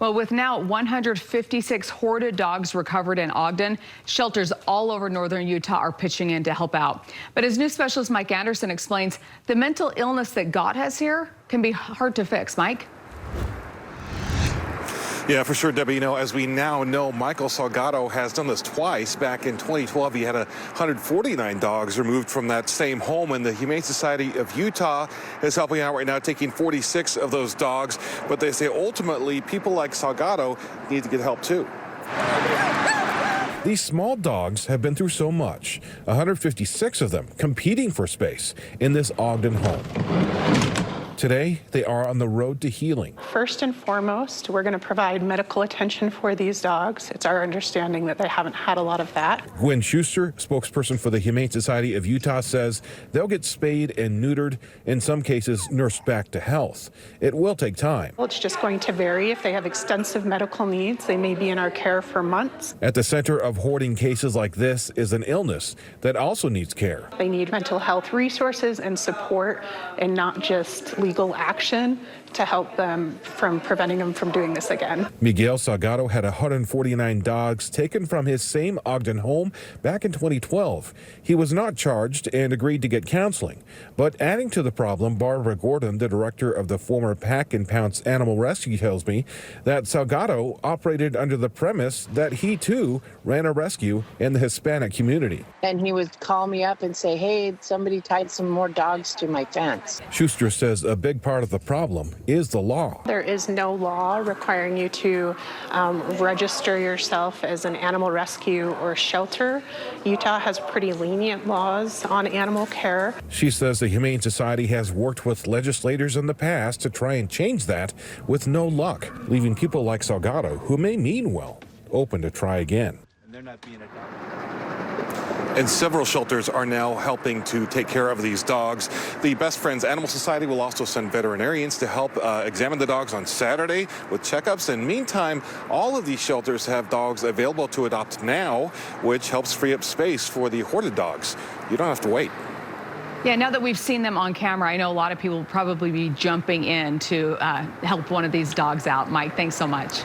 Well, with now 156 hoarded dogs recovered in Ogden, shelters all over northern Utah are pitching in to help out. But as news specialist Mike Anderson explains, the mental illness that God has here can be hard to fix. Mike? Yeah, for sure, Debbie. You know, as we now know, Michael Salgado has done this twice. Back in 2012, he had 149 dogs removed from that same home, and the Humane Society of Utah is helping out right now, taking 46 of those dogs. But they say ultimately, people like Salgado need to get help too. These small dogs have been through so much, 156 of them competing for space in this Ogden home. Today, they are on the road to healing. First and foremost, we're going to provide medical attention for these dogs. It's our understanding that they haven't had a lot of that. Gwen Schuster, spokesperson for the Humane Society of Utah, says they'll get spayed and neutered, in some cases nursed back to health. It will take time. Well, it's just going to vary. If they have extensive medical needs, they may be in our care for months. At the center of hoarding cases like this is an illness that also needs care. They need mental health resources and support, and not just legal action to help them from preventing them from doing this again. Miguel Salgado had 149 dogs taken from his same Ogden home back in 2012. He was not charged and agreed to get counseling. But adding to the problem, Barbara Gordon, the director of the former Pack and Pounce Animal Rescue, tells me that Salgado operated under the premise that he too ran a rescue in the Hispanic community. And he would call me up and say, hey, somebody tied some more dogs to my fence. Schuster says a big part of the problem is the law. There is no law requiring you to register yourself as an animal rescue or shelter. Utah has pretty lenient laws on animal care. She says the Humane Society has worked with legislators in the past to try and change that with no luck, leaving people like Salgado, who may mean well, open to try again. And they're not being adopted. And several shelters are now helping to take care of these dogs. The Best Friends Animal Society will also send veterinarians to help examine the dogs on Saturday with checkups. And meantime, all of these shelters have dogs available to adopt now, which helps free up space for the hoarded dogs. You don't have to wait. Yeah, now that we've seen them on camera, I know a lot of people will probably be jumping in to help one of these dogs out. Mike, thanks so much.